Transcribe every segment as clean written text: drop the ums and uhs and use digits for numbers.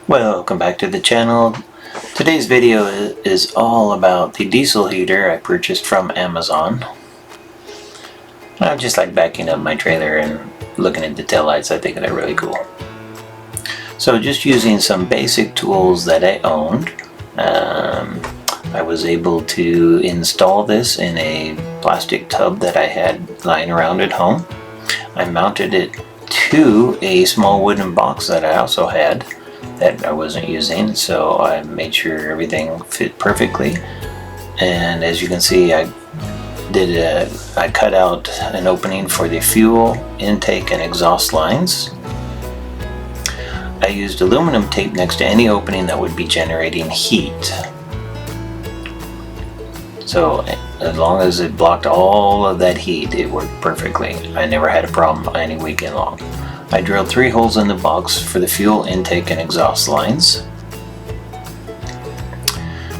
Welcome back to the channel. Today's video is all about the diesel heater I purchased from Amazon. I just like backing up my trailer and looking at the taillights. I think they're really cool. So just using some basic tools that I owned, I was able to install this in a plastic tub that I had lying around at home. I mounted it to a small wooden box that I also had that I wasn't using, so I made sure everything fit perfectly. And as you can see, I cut out an opening for the fuel intake and exhaust lines. I used aluminum tape next to any opening that would be generating heat, so as long as it blocked all of that heat, it worked perfectly. I never had a problem any weekend long. I drilled 3 holes in the box for the fuel intake and exhaust lines.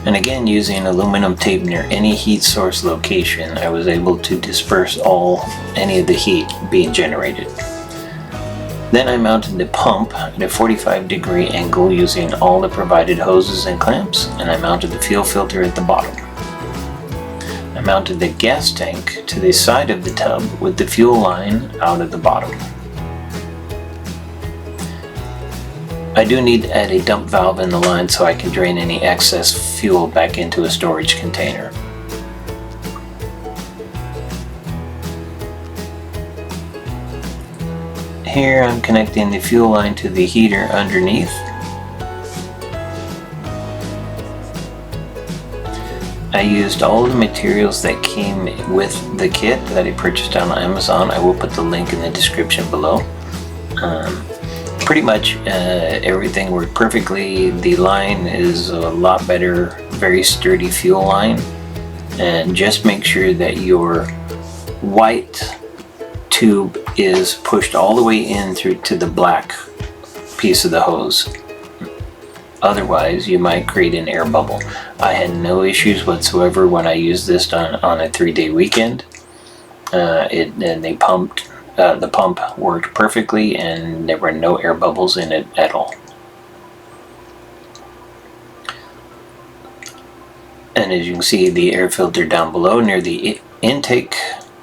And again, using aluminum tape near any heat source location, I was able to disperse any of the heat being generated. Then I mounted the pump at a 45-degree angle using all the provided hoses and clamps, and I mounted the fuel filter at the bottom. I mounted the gas tank to the side of the tub with the fuel line out at the bottom. I do need to add a dump valve in the line so I can drain any excess fuel back into a storage container. Here I'm connecting the fuel line to the heater underneath. I used all the materials that came with the kit that I purchased on Amazon. I will put the link in the description below. Pretty much everything worked perfectly. The line is a lot better, very sturdy fuel line. And just make sure that your white tube is pushed all the way in through to the black piece of the hose. Otherwise, you might create an air bubble. I had no issues whatsoever when I used this on a 3-day weekend. The pump worked perfectly and there were no air bubbles in it at all. And as you can see, the air filter down below near the intake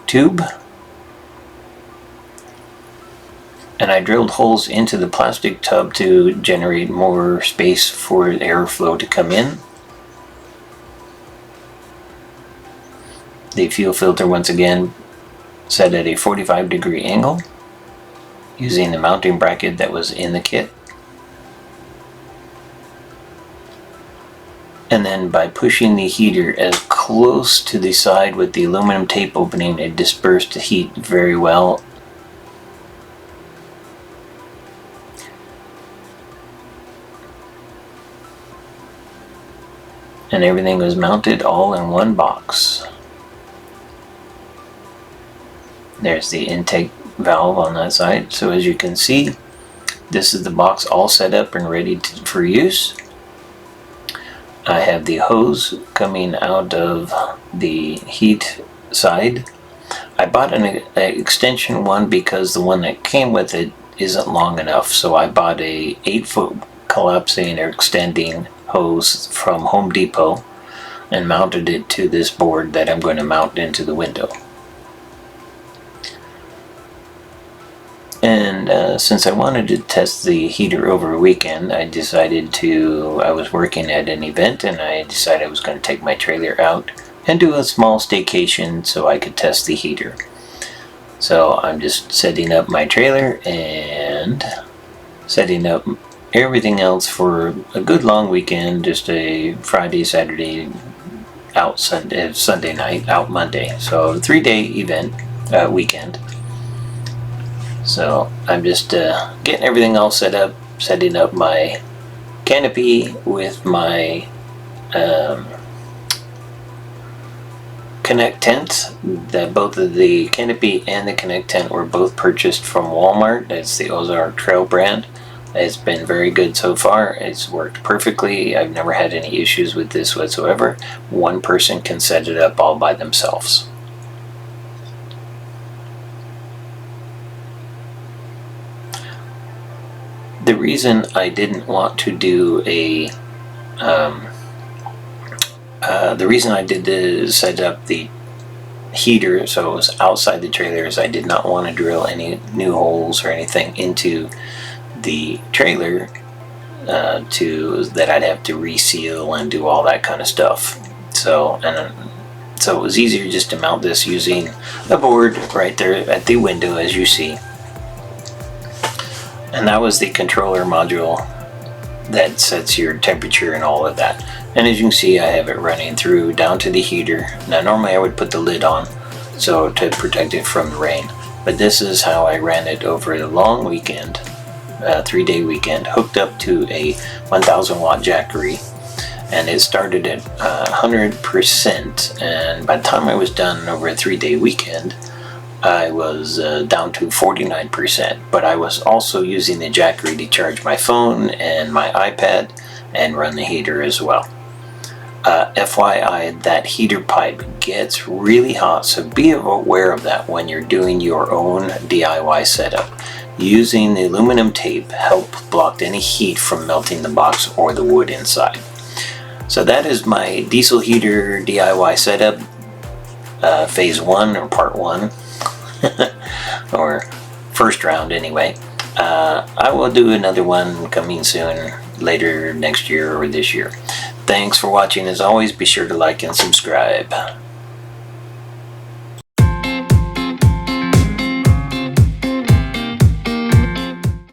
tube. And I drilled holes into the plastic tub to generate more space for airflow to come in. The fuel filter, once again, set at a 45-degree angle using the mounting bracket that was in the kit. And then by pushing the heater as close to the side with the aluminum tape opening, it dispersed the heat very well. And everything was mounted all in one box. There's the intake valve on that side. So as you can see, this is the box all set up and ready for use. I have the hose coming out of the heat side. I bought an extension one because the one that came with it isn't long enough. So I bought a 8-foot collapsing or extending hose from Home Depot and mounted it to this board that I'm going to mount into the window. And since I wanted to test the heater over a weekend, I was working at an event and I decided I was going to take my trailer out and do a small staycation so I could test the heater. So I'm just setting up my trailer and setting up everything else for a good long weekend, just a Friday, Saturday, out Sunday night, out Monday. So 3-day event, weekend. So I'm just getting everything all set up, setting up my canopy with my Connect tent. Both of the canopy and the Connect tent were both purchased from Walmart. It's the Ozark Trail brand. It's been very good so far. It's worked perfectly. I've never had any issues with this whatsoever. One person can set it up all by themselves. The reason I didn't want to do a the reason I did set up the heater so it was outside the trailer is I did not want to drill any new holes or anything into the trailer that I'd have to reseal and do all that kind of stuff. So it was easier just to mount this using a board right there at the window, as you see. And that was the controller module that sets your temperature and all of that. And as you can see, I have it running through down to the heater. Now normally I would put the lid on so to protect it from the rain, but this is how I ran it over the long weekend, 3-day weekend, hooked up to a 1000 watt Jackery, and it started at 100%, and by the time I was done over a 3-day weekend, I was down to 49%, but I was also using the Jackery to charge my phone and my iPad and run the heater as well. FYI, that heater pipe gets really hot, so be aware of that when you're doing your own DIY setup. Using the aluminum tape helps block any heat from melting the box or the wood inside. So that is my diesel heater DIY setup, phase 1 or part 1, or first round anyway. I will do another one coming soon, later next year or this year. Thanks for watching. As always, be sure to like and subscribe.